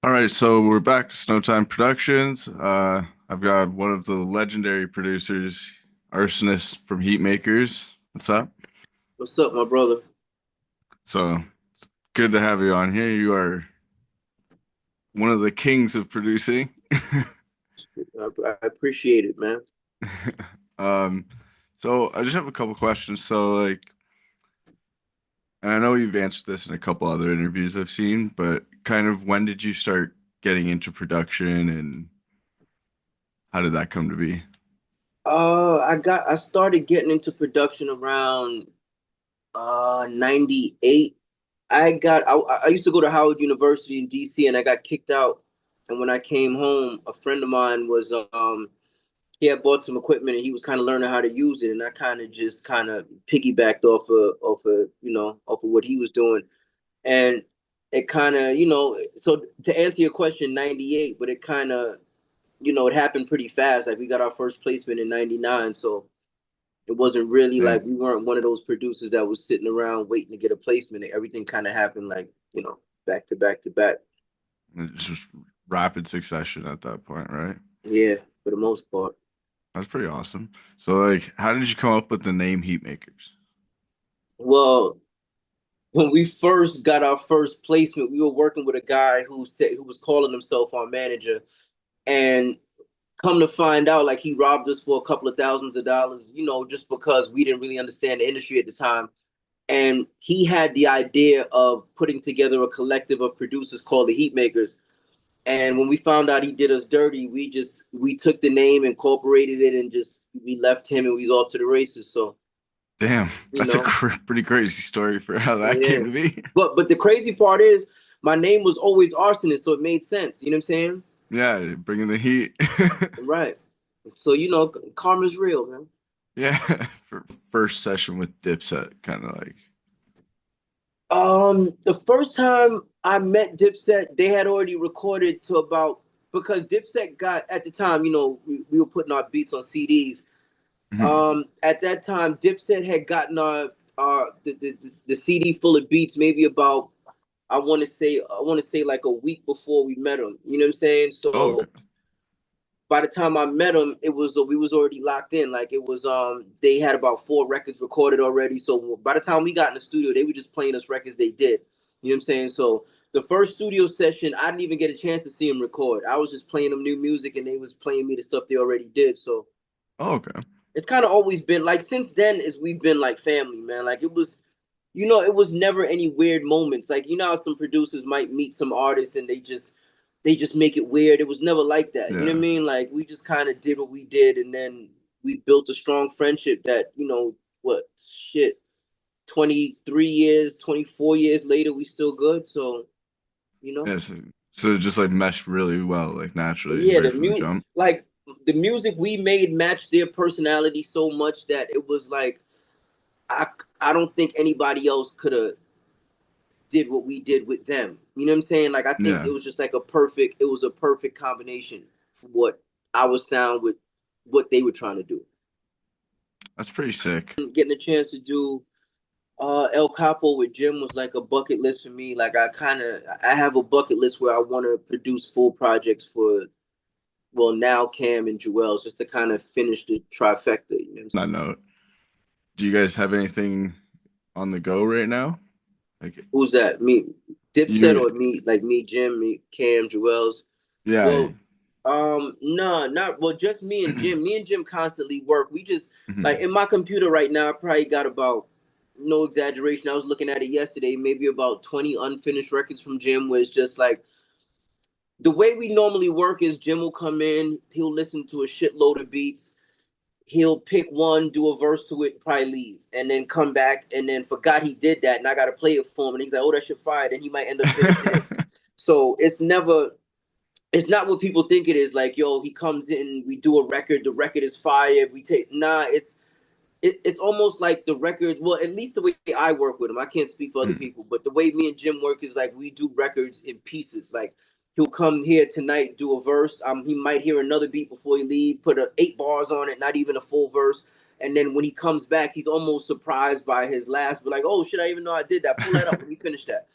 All right, so we're back to SnowTimeProductions. I've got one of the legendary producers, Rsonist from Heatmakers. What's up? What's up, my brother? So good to have you on here. You are one of the kings of producing. I appreciate it, man. Um, so I just have a couple questions. So and I know you've answered this in a couple other interviews I've seen, but kind of when did you start getting into production and how did that come to be? I started getting into production around 98. I used to go to Howard University in DC and I got kicked out. And when I came home, a friend of mine was he had bought some equipment and he was kind of learning how to use it, and I kind of just kind of piggybacked off of what he was doing. And it kind of, so to answer your question, 98, but it kind of, it happened pretty fast. Like we got our first placement in 99. So it wasn't really Yeah, like we weren't one of those producers that was sitting around waiting to get a placement. Everything kind of happened like, back to back to back. it's just rapid succession at that point, right? Yeah, for the most part. That's pretty awesome. So, how did you come up with the name Heatmakers? Well, when we first got our first placement, we were working with a guy who was calling himself our manager. And come to find out, like he robbed us for a couple of thousands of dollars, just because we didn't really understand the industry at the time. And he had the idea of putting together a collective of producers called the Heatmakers. And when we found out he did us dirty, we took the name, incorporated it, and just we left him and we was off to the races. So Damn, you that's a know, pretty crazy story for how that yeah. came to be. But the crazy part is, my name was always Arsonist, so it made sense. You know what I'm saying? Yeah, bringing the heat. Right. So karma's real, man. Yeah, for first session with Dipset, kind of like. The first time I met Dipset, they had already recorded to about, because Dipset got at the time, we were putting our beats on CDs. Mhm. At that time, Dipset had gotten the CD full of beats maybe about, I want to say like a week before we met him. You know what I'm saying? Oh, okay. So by the time I met him, it was we was already locked in. Like it was they had about 4 records recorded already. So by the time we got in the studio, they were just playing us records they did. You know what I'm saying? So the first studio session, I didn't even get a chance to see them record. I was just playing them new music and they was playing me the stuff they already did. So Oh, okay. it's kind of always been like, since then is we've been like family, man. Like it was, it was never any weird moments. Like how some producers might meet some artists and they just make it weird. It was never like that. You know what I Yeah, mean? Like we just kind of did what we did, and then we built a strong friendship that, what shit, 23 years, 24 years later, we still good. So, you know, yeah. So it just like meshed really well, like naturally, yeah, right from the jump. the music we made matched their personality so much that it was like, I I don't think anybody else could have did what we did with them. You know what I'm saying? Like I think Yeah, it was just like a perfect combination for what our sound with what they were trying to do. that's pretty sick. Getting a chance to do El Capo with Jim was like a bucket list for me. Like I have a bucket list where I want to produce full projects for, well, now Cam and Joel's, just to kind of finish the trifecta. You know what I'm That saying? note, do you guys have anything on the go right now? Like Who's that? Me, Dipset, you, or me? Like me, Jim, me, Cam, Joel's. yeah. Well, no, not well. Just me and Jim. Me and Jim constantly work. We just, like, Mhm. in my computer right now, I probably got about, no exaggeration, I was looking at it yesterday, maybe about 20 unfinished records from Jim. Where it's just like, the way we normally work is Jim will come in, he'll listen to a shitload of beats, he'll pick one, do a verse to it, probably leave, and then come back and then forgot he did that, and I gotta play it for him, and he's like, "Oh, that shit fired," and he might end up finishing it. So it's not what people think it is. Like, yo, he comes in, we do a record, the record is fire, we take, nah, it's almost like the record. Well, at least the way I work with him, I can't speak for other Mm. people, but the way me and Jim work is like we do records in pieces. Like he'll come here tonight, do a verse. He might hear another beat before he leave, put 8 bars on it, not even a full verse. And then when he comes back, he's almost surprised by his last. But like, oh shit, I even know I did that. Pull that up. Let me finish that.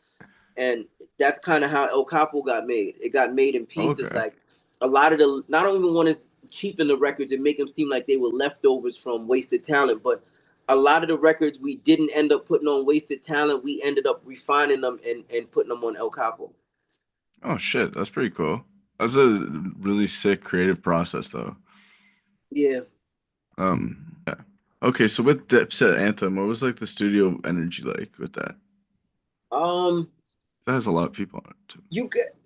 And that's kind of how El Capo got made. It got made in pieces. Okay. Like a lot of the, I don't even want to cheapen the records and make them seem like they were leftovers from wasted talent, but a lot of the records we didn't end up putting on wasted talent. We ended up refining them and putting them on El Capo. Oh shit, that's pretty cool. That's a really sick creative process though. Yeah. Yeah. Okay, so with Dipset Anthem, what was like the studio energy like with that? Um. That has a lot of people on it too. You get.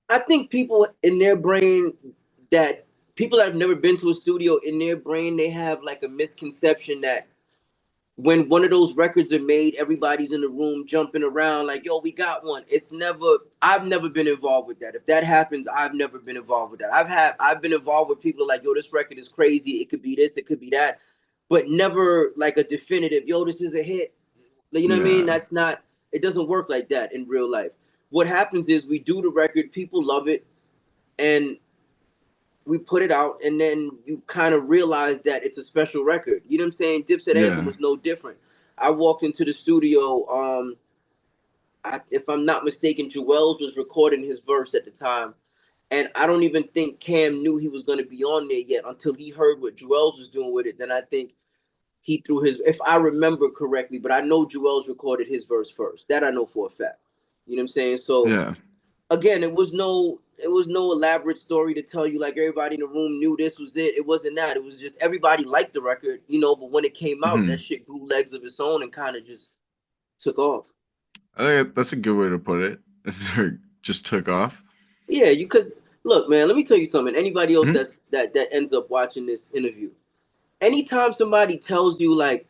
I think people in their brain that people that have never been to a studio in their brain they have like a misconception that when one of those records are made, everybody's in the room jumping around like, yo, we got one. It's never, I've never been involved with that. If that happens, I've never been involved with that. I've been involved with people like, yo, this record is crazy. It could be this, it could be that, but never like a definitive, yo, this is a hit. You know what I mean? Yeah. That's not, it doesn't work like that in real life. What happens is we do the record, people love it, and we put it out, and then you kind of realize that it's a special record. You know what I'm saying? Dipset Anthem Yeah. was no different. I walked into the studio. If I'm not mistaken, Jewels was recording his verse at the time, and I don't even think Cam knew he was going to be on there yet until he heard what Jewels was doing with it. Then I think he threw his, if I remember correctly, but I know Jewels recorded his verse first. That I know for a fact. You know what I'm saying? So Yeah. again, it was no elaborate story to tell you like everybody in the room knew this was it. It wasn't that. It was just everybody liked the record, but when it came out, that Hmm. shit grew legs of its own and kind of just took off. I think that's a good way to put it. Or just took off. Yeah, you cause look, man, let me tell you something. Anybody else Hmm. that ends up watching this interview, anytime somebody tells you like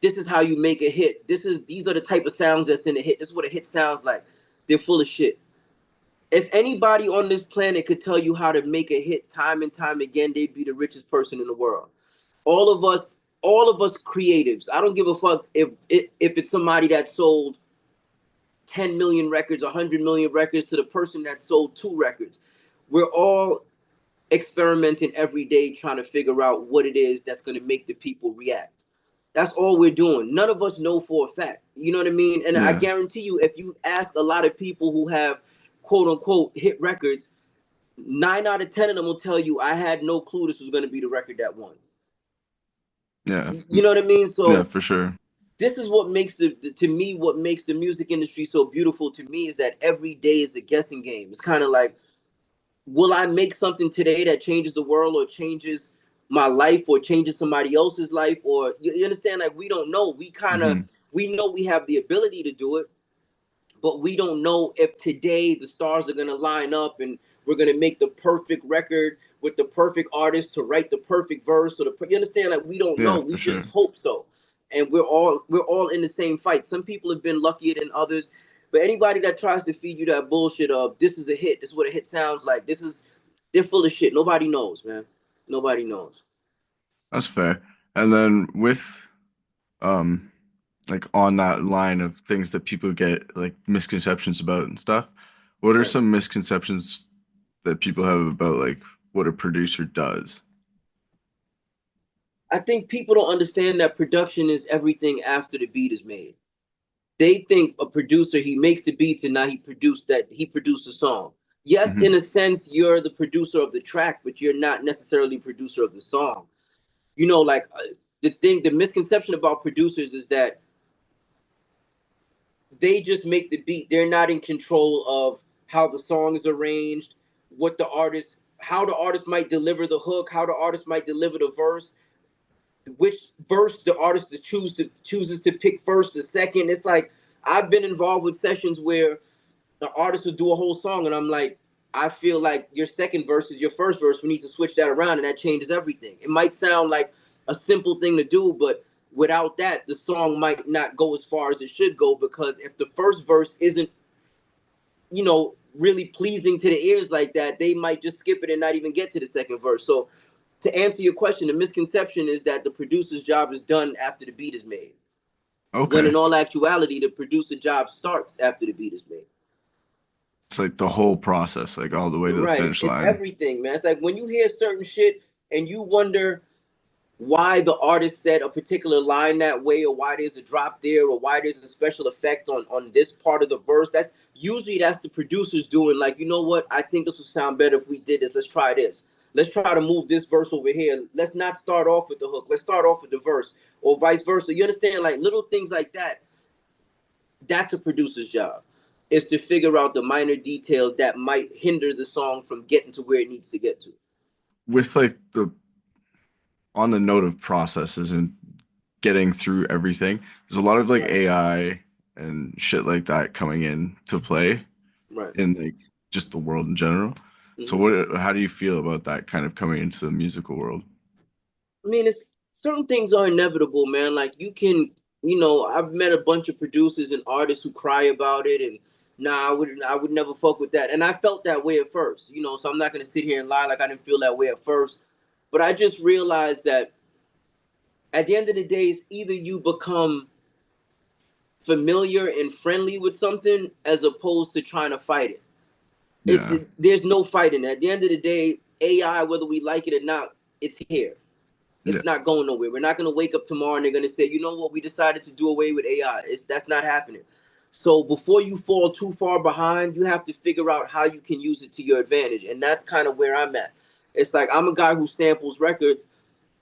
this is how you make a hit, these are the type of sounds that's in a hit, this is what a hit sounds like, they're full of shit. If anybody on this planet could tell you how to make a hit time and time again, they'd be the richest person in the world. All of us, all of us creatives. I don't give a fuck if it's somebody that sold 10 million records, 100 million records to the person that sold 2 records. We're all experimenting every day trying to figure out what it is that's going to make the people react. That's all we're doing. None of us know for a fact. You know what I mean? And I Yeah. guarantee you, if you ask a lot of people who have quote unquote hit records, 9 out of 10 of them will tell you, I had no clue this was going to be the record that won. Yeah. You know what I mean? Yeah, So for sure. this is what makes to me, what makes the music industry so beautiful to me is that every day is a guessing game. It's kind of like, will I make something today that changes the world or changes my life or changes somebody else's life? Or you understand? Like we don't know. Hmm. We know we have the ability to do it, but we don't know if today the stars are gonna line up and we're gonna make the perfect record with the perfect artist to write the perfect verse. Or you understand? Like we don't know. Yeah, for We sure. just hope so, and we're all in the same fight. Some people have been luckier than others, but anybody that tries to feed you that bullshit of this is a hit, this is what a hit sounds like, they're full of shit. Nobody knows, man. Nobody knows. That's fair. And then with um like on that line of things that people get like misconceptions about and stuff, what are Right. some misconceptions that people have about like what a producer does? I think people don't understand that production is everything after the beat is made. They think a producer, he makes the beats and now he produced a song. Yes, in Hmm. a sense you're the producer of the track, but you're not necessarily producer of the song. Like the misconception about producers is that they just make the beat. They're not in control of how the song is arranged, what the artist how the artist might deliver the hook, how the artist might deliver the verse, which verse the artist chooses to pick first or second. It's like I've been involved with sessions where the artist will do a whole song, and I'm like, I feel like your second verse is your first verse. We need to switch that around, and that changes everything. It might sound like a simple thing to do, but without that, the song might not go as far as it should go because if the first verse isn't, really pleasing to the ears like that, they might just skip it and not even get to the second verse. So to answer your question, the misconception is that the producer's job is done after the beat is made. When Okay. in all actuality, the producer job starts after the beat is made. It's like the whole process, like all the way to the Right. finish It's line. everything, man. It's like when you hear certain shit and you wonder, why the artist said a particular line that way, or why there's a drop there, or why there's a special effect on this part of the verse. That's the producers doing, like, you know what, I think this would sound better if we did this. Let's try this. Let's try to move this verse over here. Let's not start off with the hook. Let's start off with the verse, or vice versa. You understand? Like little things like that. That's a producer's job, is to figure out the minor details that might hinder the song from getting to where it needs to get to. With like the on the note of processes and getting through everything, there's a lot of like Right. AI and shit like that coming in to play Right. in like just the world in general. So Mm-hmm. how do you feel about that kind of coming into the musical world? I mean, it's certain things are inevitable, man. Like you can, I've met a bunch of producers and artists who cry about it, and nah, I would never fuck with that. And I felt that way at first, So I'm not gonna sit here and lie like I didn't feel that way at first. But I just realized that at the end of the day, it's either you become familiar and friendly with something as opposed to trying to fight it. Yeah. There's no fighting. At the end of the day, AI, whether we like it or not, it's here. Yeah. It's not going nowhere. We're not going to wake up tomorrow and they're going to say, you know what, we decided to do away with AI. That's not happening. So before you fall too far behind, you have to figure out how you can use it to your advantage. And that's kind of where I'm at. It's like I'm a guy who samples records,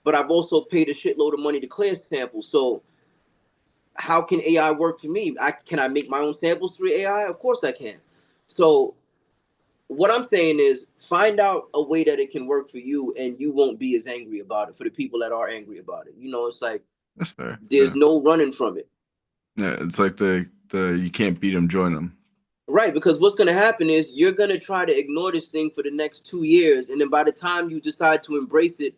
but I've also paid a shitload of money to clear samples. So how can AI work for me? Can I make my own samples through AI? Of course I can. So what I'm saying is find out a way that it can work for you and you won't be as angry about it for the people that are angry about it. It's like That's fair. there's Yeah. no running from it. Yeah. It's like the you can't beat them, join them. Right, because what's going to happen is you're going to try to ignore this thing for the next 2 years. And then by the time you decide to embrace it,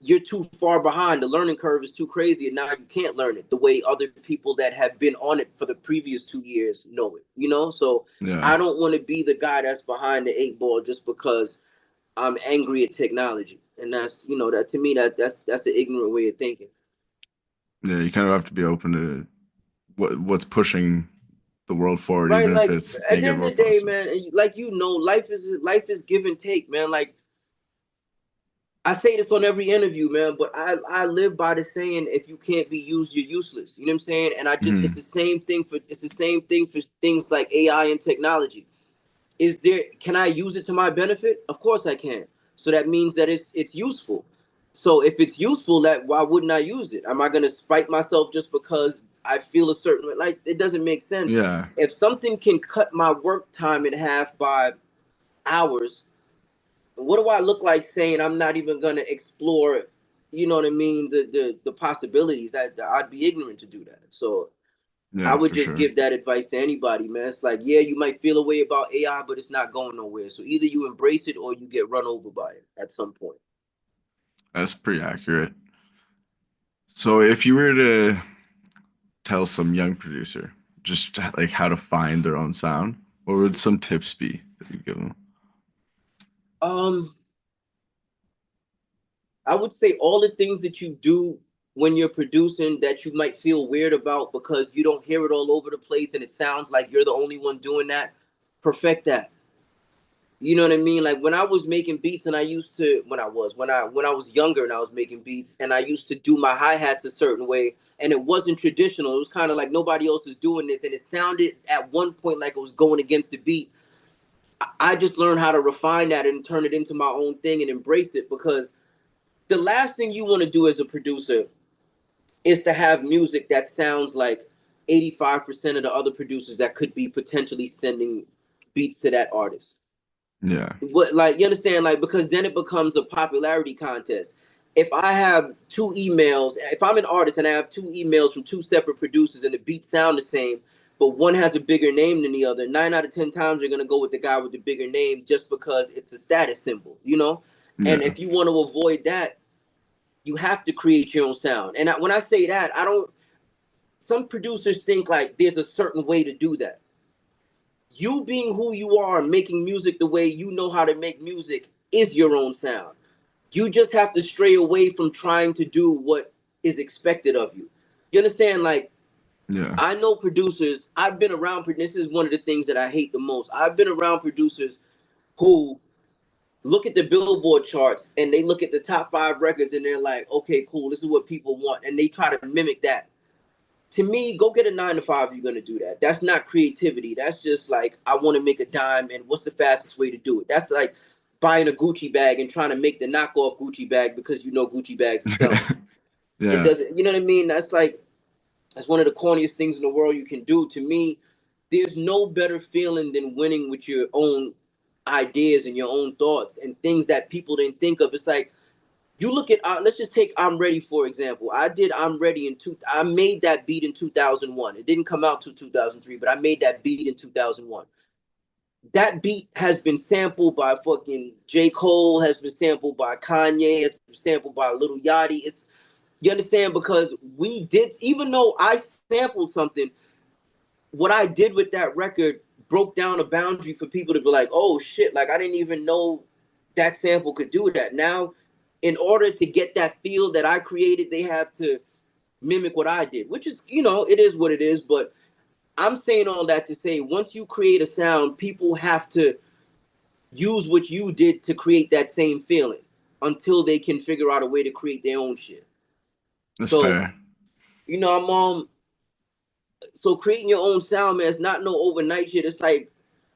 you're too far behind. The learning curve is too crazy. And now you can't learn it the way other people that have been on it for the previous 2 years know it. So Yeah. I don't want to be the guy that's behind the eight ball just because I'm angry at technology, and that to me that's an ignorant way of thinking. Yeah. You kind of have to be open to what's pushing the world forward, Right, even if like it's at the negative end or of the day, positive. man, like life is give and take, man. Like I say this on every interview, man, but I live by the saying, if you can't be used, you're useless. You know what I'm saying? And Hmm. it's the same thing for things like AI and technology. Can I use it to my benefit? Of course I can. So that means that it's useful. So if it's useful, that why wouldn't I use it? Am I going to spite myself just because I feel a certain way? Like it doesn't make sense. Yeah. If something can cut my work time in half by hours, what do I look like saying I'm not even going to explore, you know what I mean, the possibilities? That I'd be ignorant to do that. So I Yeah, would for just sure. give that advice to anybody, man. It's like, yeah, you might feel a way about AI, but it's not going nowhere. So either you embrace it or you get run over by it at some point. That's pretty accurate. So if you were to tell some young producer just like how to find their own sound, what would some tips be that you give them? Um, I would say all the things that you do when you're producing that you might feel weird about because you don't hear it all over the place and it sounds like you're the only one doing that. Perfect that. You know what I mean? Like when I was making beats and I used to when I was younger and I was making beats and I used to do my hi-hats a certain way and it wasn't traditional. It was kind of like nobody else is doing this and it sounded at one point like it was going against the beat. I just learned how to refine that and turn it into my own thing and embrace it because the last thing you want to do as a producer is to have music that sounds like 85% of the other producers that could be potentially sending beats to that artist. Yeah. What, like, you understand, like, because then it becomes a popularity contest. If I have two emails, if I'm an artist and I have two emails from two separate producers and the beats sound the same, but one has a bigger name than the other, 9 out of 10 times you're gonna go with the guy with the bigger name just because it's a status symbol. And Yeah. if you want to avoid that, you have to create your own sound. And when I say that, I don't. Some producers think like there's a certain way to do that. You being who you are, making music the way you know how to make music is your own sound. You just have to stray away from trying to do what is expected of you. You understand? Like, Yeah. I know producers, I've been around, this is one of the things that I hate the most. I've been around producers who look at the Billboard charts and they look at the top 5 records and they're like, okay, cool, this is what people want, and they try to mimic that. To me, go get a 9 to 5 if you're gonna do that. That's not creativity. That's just like, I want to make a dime, and what's the fastest way to do it? That's like buying a Gucci bag and trying to make the knockoff Gucci bag because you know Gucci bags are selling. It Yeah, doesn't, you know what I mean? That's like, that's one of the corniest things in the world you can do. To me, there's no better feeling than winning with your own ideas and your own thoughts and things that people didn't think of. It's like, you look at, let's just take I'm Ready for example. I did I'm Ready I made that beat in 2001. It didn't come out till 2003, but I made that beat in 2001. That beat has been sampled by fucking J. Cole, has been sampled by Kanye, has been sampled by Little Yachty. It's, you understand? Because we did, even though I sampled something, what I did with that record broke down a boundary for people to be like, oh shit, like I didn't even know that sample could do that. Now, in order to get that feel that I created, they have to mimic what I did, which is, it is what it is. But I'm saying all that to say, once you create a sound, people have to use what you did to create that same feeling until they can figure out a way to create their own shit. that's So, fair. I'm so creating your own sound, man, it's not no overnight shit. It's like,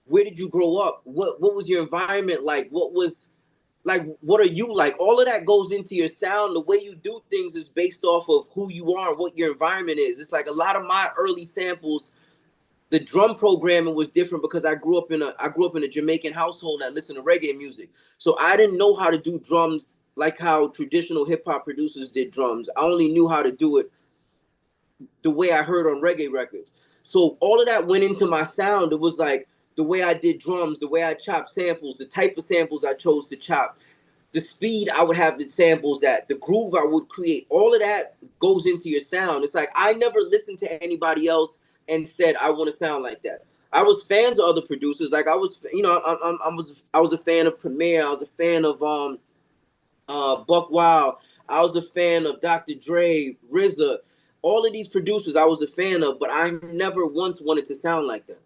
where did you grow up? What was your environment like? What are you like? All of that goes into your sound. The way you do things is based off of who you are and what your environment is. It's like a lot of my early samples, the drum programming was different because I grew up in a Jamaican household that listened to reggae music. So I didn't know how to do drums like how traditional hip hop producers did drums. I only knew how to do it the way I heard on reggae records. So all of that went into my sound. It was like the way I did drums, the way I chopped samples, the type of samples I chose to chop, the speed I would have the samples at, the groove I would create. All of that goes into your sound. It's like I never listened to anybody else and said I want to sound like that. I was fans of other producers. Like I was, I was a fan of Premier. I was a fan of Buck Wild. I was a fan of Dr. Dre, RZA. All of these producers I was a fan of, but I never once wanted to sound like them.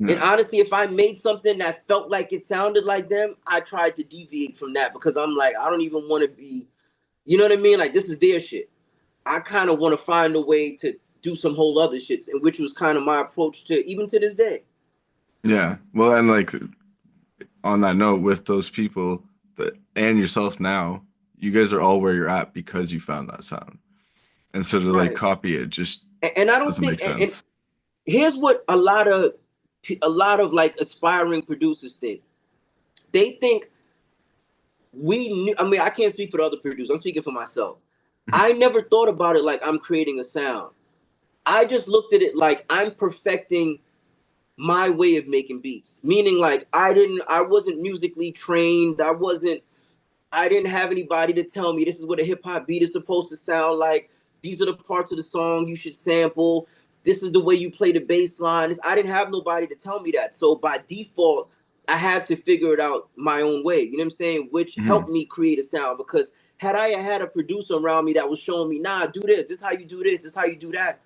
And Yeah, honestly, if I made something that felt like it sounded like them, I tried to deviate from that because I'm like, I don't even want to be, you know what I mean? Like, this is their shit. I kind of want to find a way to do some whole other shits, and which was kind of my approach to even to this day. yeah. Well, and like on that note, with those people that and yourself now, you guys are all where you're at because you found that sound. And so to like Right. copy it just And I don't doesn't make think, and sense. here's what a lot of like aspiring producers think. They think we knew, I mean, I can't speak for the other producers. I'm speaking for myself. I never thought about it like I'm creating a sound. I just looked at it like I'm perfecting my way of making beats. Meaning like I wasn't musically trained. I didn't have anybody to tell me this is what a hip hop beat is supposed to sound like. These are the parts of the song you should sample. This is the way you play the bass line. I didn't have nobody to tell me that. So by default, I had to figure it out my own way. You know what I'm saying? Which helped Mhm. me create a sound because had I had a producer around me that was showing me, nah, do this. This is how you do this. This is how you do that.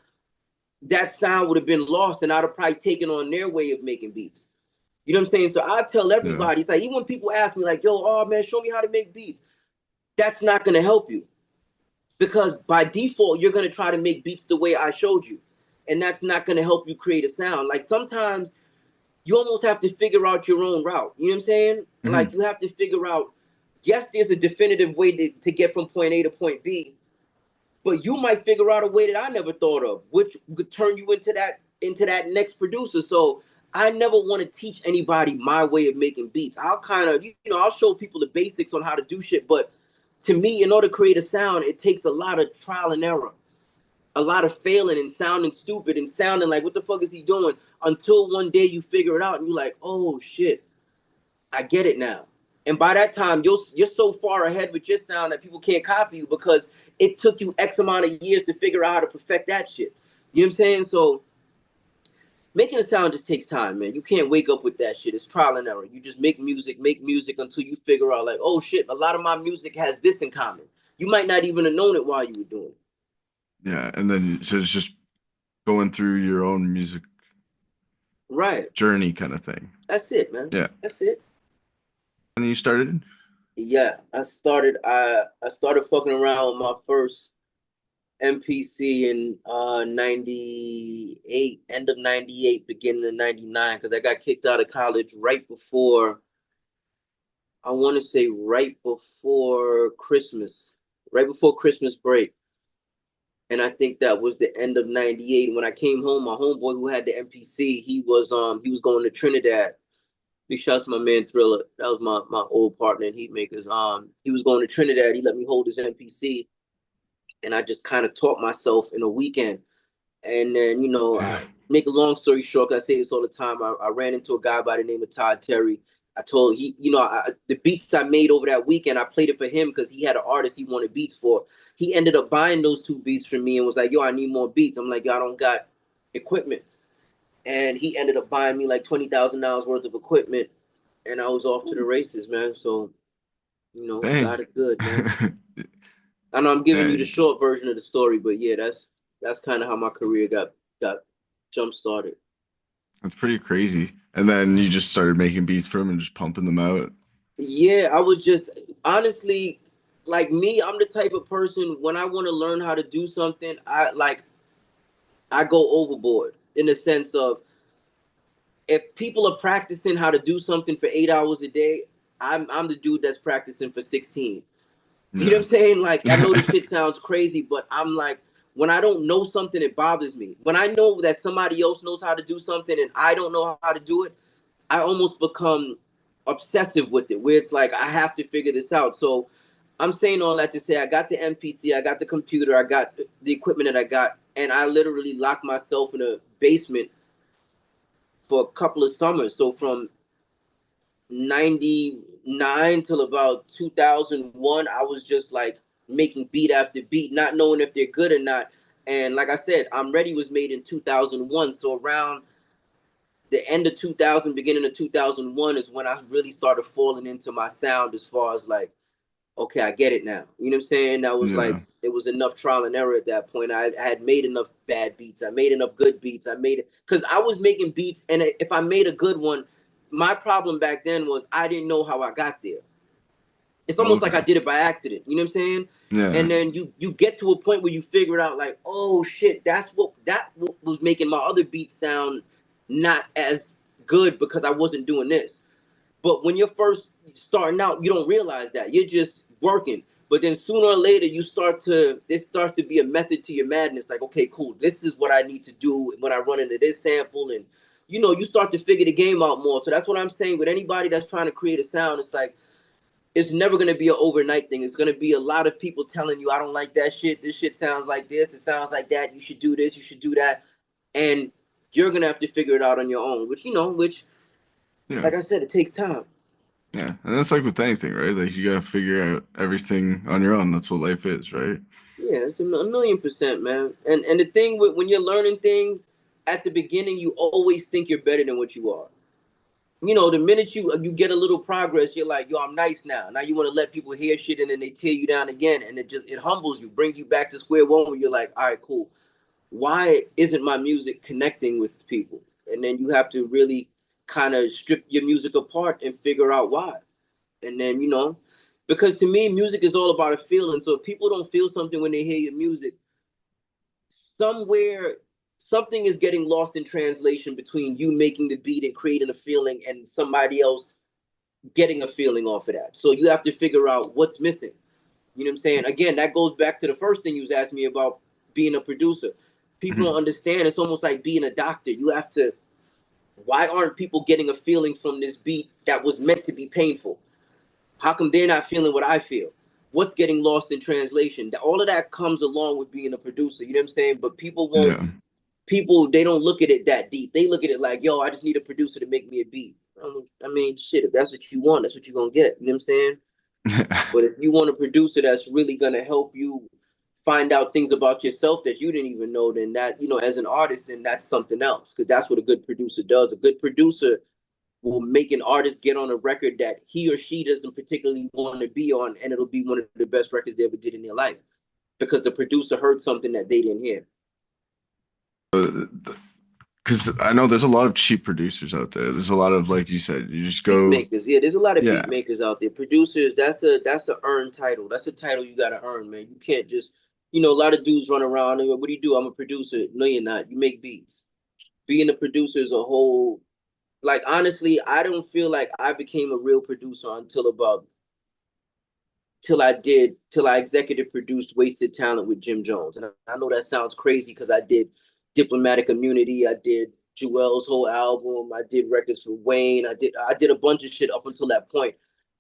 That sound would have been lost, and I'd have probably taken on their way of making beats. You know what I'm saying? So I tell Yeah. everybody, it's like even when people ask me, like, yo, oh man, show me how to make beats, that's not going to help you because by default you're going to try to make beats the way I showed you, and that's not going to help you create a sound. Like sometimes you almost have to figure out your own route. You know what I'm saying? Like Mhm. you have to figure out, yes, there's a definitive way to get from point A to point B, but you might figure out a way that I never thought of, which could turn you into that next producer. So I never want to teach anybody my way of making beats. I'll kind of, I'll show people the basics on how to do shit, but to me, in order to create a sound, it takes a lot of trial and error, a lot of failing and sounding stupid and sounding like, what the fuck is he doing? Until one day you figure it out and you're like, oh shit, I get it now. And by that time, you're so far ahead with your sound that people can't copy you because it took you X amount of years to figure out how to perfect that shit. You know what I'm saying? So making a sound just takes time, man. You can't wake up with that shit. It's trial and error. You just make music until you figure out, like, oh shit, a lot of my music has this in common. You might not even have known it while you were doing it. Yeah. And then so it's just going through your own music Right. journey kind of thing. That's it, man. Yeah. That's it. when you started? Yeah, I started fucking around with my first MPC in 98, end of 98, beginning of 99, because I got kicked out of college right before, I want to say right before Christmas break. And I think that was the end of 98. When I came home, my homeboy who had the MPC, he was going to Trinidad. Big shouts to my man Thriller. That was my old partner in Heatmakers. He was going to Trinidad. He let me hold his MPC, and I just kind of taught myself in a weekend. And then, Damn. I make a long story short, 'cause I say this all the time. I ran into a guy by the name of Todd Terry. I told he, the beats I made over that weekend, I played it for him because he had an artist he wanted beats for. He ended up buying those two beats from me and was like, "Yo, I need more beats." I'm like, "Yo, I don't got equipment," and he ended up buying me like $20,000 worth of equipment, and I was off to the races, man. So, Dang. God is good, man. I know I'm giving Yeah, you the short version of the story, but yeah, that's kind of how my career got jump started. that's pretty crazy. And then you just started making beats for him and just pumping them out. Yeah, I was just honestly like me. I'm the type of person when I want to learn how to do something, I go overboard in the sense of if people are practicing how to do something for 8 hours a day, I'm the dude that's practicing for 16. You know what Yeah. I'm saying? Like, I know this shit sounds crazy, but I'm like, when I don't know something, it bothers me. When I know that somebody else knows how to do something and I don't know how to do it, I almost become obsessive with it, where it's like, I have to figure this out. So I'm saying all that to say, I got the MPC, I got the computer, I got the equipment that I got, and I literally locked myself in a basement for a couple of summers. So from 99 till about 2001, I was just like making beat after beat, not knowing if they're good or not. And like I said, I'm Ready was made in 2001. So around the end of 2000, beginning of 2001 is when I really started falling into my sound as far as like, okay, I get it now. You know what I'm saying? That was like, Yeah. it was enough trial and error at that point. I had made enough bad beats. I made enough good beats. I made it because I was making beats. And if I made a good one, my problem back then was I didn't know how I got there. It's almost like I Okay. did it by accident. You know what I'm saying? Yeah. And then you get to a point where you figure it out like, oh shit, that was making my other beats sound not as good because I wasn't doing this. But when you're first starting out, you don't realize that. You're just working. But then sooner or later, this starts to be a method to your madness. Like, okay, cool. This is what I need to do when I run into this sample. And, you start to figure the game out more. So that's what I'm saying with anybody that's trying to create a sound. It's like, it's never going to be an overnight thing. It's going to be a lot of people telling you, I don't like that shit. This shit sounds like this. It sounds like that. You should do this. You should do that. And you're going to have to figure it out on your own, which, Yeah. like I said, it takes time. Yeah. And that's like with anything, right? Like you gotta figure out everything on your own. That's what life is, right? Yeah, it's a 1,000,000%, man. And the thing with when you're learning things at the beginning, you always think you're better than what you are. The minute you get a little progress, you're like, yo, I'm nice now. Now you want to let people hear shit, and then they tear you down again, and it humbles you, brings you back to square one, where you're like, all right, cool. Why isn't my music connecting with people? And then you have to really kind of strip your music apart and figure out why. And then because to me, music is all about a feeling. So if people don't feel something when they hear your music, somewhere something is getting lost in translation between you making the beat and creating a feeling and somebody else getting a feeling off of that. So you have to figure out what's missing. You know what I'm saying? Again, that goes back to the first thing you was asking me about being a producer. People don't Mhm. understand. It's almost like being a doctor. You have to. Why aren't people getting a feeling from this beat that was meant to be painful? How come they're not feeling what I feel? What's getting lost in translation? All of that comes along with being a producer. You know what I'm saying? But Yeah. people they don't look at it that deep. They look at it like, yo, I just need a producer to make me a beat. I mean, shit, if that's what you want, that's what you're gonna get. You know what I'm saying? But if you want a producer that's really gonna help you find out things about yourself that you didn't even know, then that, as an artist, then that's something else. Because that's what a good producer does. A good producer will make an artist get on a record that he or she doesn't particularly want to be on, and it'll be one of the best records they ever did in their life because the producer heard something that they didn't hear. Because I know there's a lot of cheap producers out there. There's a lot of, like you said, you just Beat go, makers, yeah, there's a lot of beat yeah. makers out there. Producers, that's a earned title. That's a title you gotta earn, man. You can't just, a lot of dudes run around and what do you do? I'm a producer. No, you're not. You make beats. Being a producer is a whole, like, honestly, I don't feel like I became a real producer until about till I executive produced Wasted Talent with Jim Jones. And I know that sounds crazy because I did Diplomatic Immunity, I did Jewel's whole album, I did records for Wayne, I did a bunch of shit up until that point.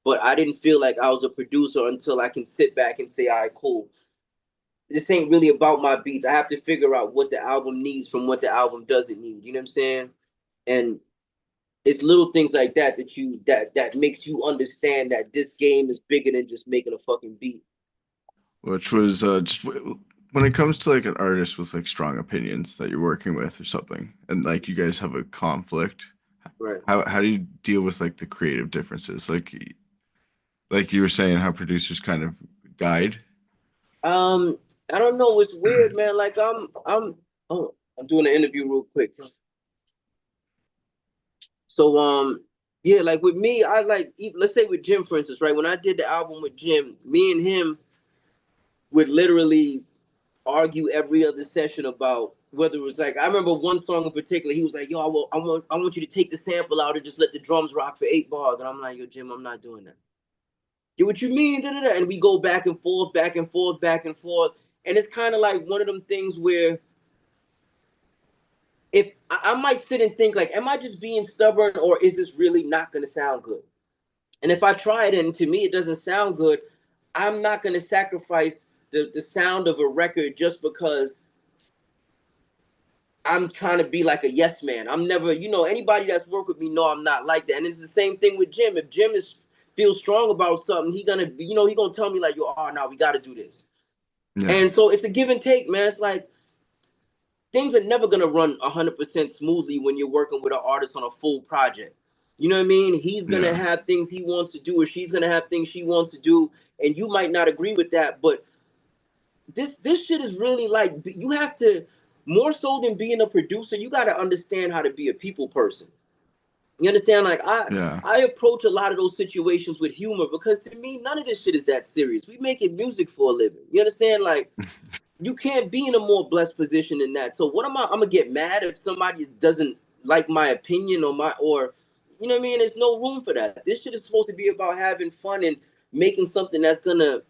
But I didn't feel like I was a producer until I can sit back and say, all right, cool. This ain't really about my beats. I have to figure out what the album needs from what the album doesn't need. You know what I'm saying? And it's little things like that that makes you understand that this game is bigger than just making a fucking beat. Which was just when it comes to like an artist with like strong opinions that you're working with or something, and like you guys have a conflict. Right. How do you deal with like the creative differences? Like you were saying, how producers kind of guide. Um, I don't know. It's weird, man. Like I'm doing an interview real quick. So yeah, like with me, I like let's say with Jim, for instance, right? When I did the album with Jim, me and him would literally argue every other session about whether it was like I remember one song in particular. He was like, "Yo, I want you to take the sample out and just let the drums rock for 8 bars." And I'm like, "Yo, Jim, I'm not doing that." "Yo, what you mean?" Da, da, da. And we go back and forth, back and forth, back and forth. And it's kind of like one of them things where if I might sit and think like, am I just being stubborn or is this really not going to sound good? And if I try it and to me it doesn't sound good, I'm not going to sacrifice the sound of a record just because I'm trying to be like a yes man. I'm never, anybody that's worked with me know I'm not like that. And it's the same thing with Jim. If Jim is feels strong about something, he gonna be, he gonna tell me like, yo, oh, now we got to do this. Yeah, And so it's a give and take, man. It's like things are never gonna run 100% smoothly when you're working with an artist on a full project. You know what I mean? He's gonna yeah, have things he wants to do, or she's gonna have things she wants to do, and you might not agree with that. But this shit is really like you have to more so than being a producer, you got to understand how to be a people person. You understand? Like yeah, I approach a lot of those situations with humor because to me none of this shit is that serious. We making music for a living. You understand? Like you can't be in a more blessed position than that. So what am I? I'm gonna get mad if somebody doesn't like my opinion or you know what I mean? There's no room for that. This shit is supposed to be about having fun and making something that's gonna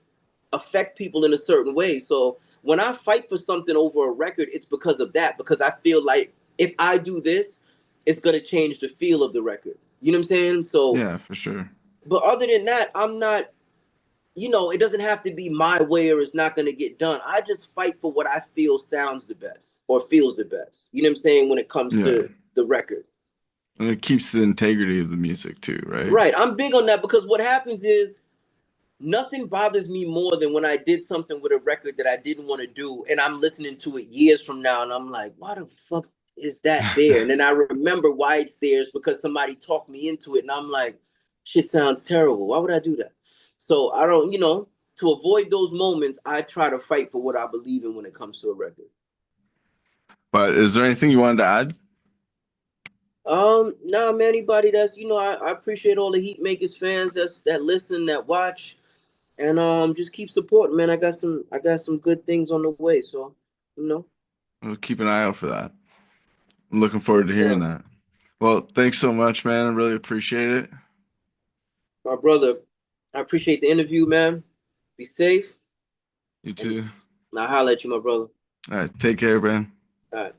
affect people in a certain way. So when I fight for something over a record, it's because of that. Because I feel like if I do this, it's gonna change the feel of the record. You know what I'm saying? So, yeah, for sure. but other than that, I'm not. It doesn't have to be my way or it's not gonna get done. I just fight for what I feel sounds the best or feels the best. You know what I'm saying when it comes Yeah, to the record. and it keeps the integrity of the music too, right? Right. I'm big on that because what happens is nothing bothers me more than when I did something with a record that I didn't want to do, and I'm listening to it years from now, and I'm like, why the fuck is that there? And then I remember why it's there is because somebody talked me into it, and I'm like, shit sounds terrible. Why would I do that? So I don't, to avoid those moments, I try to fight for what I believe in when it comes to a record. But is there anything you wanted to add? Nah, man, anybody that's, I appreciate all the Heatmakers fans that listen, that watch. And just keep supporting, man. I got some good things on the way. So, you know. We'll keep an eye out for that. I'm looking forward to Yes, hearing sir. that. Well, thanks so much, man. I really appreciate it. My brother, I appreciate the interview, man. Be safe. You And too. I'll holler at you, my brother. All right, take care, man. All right.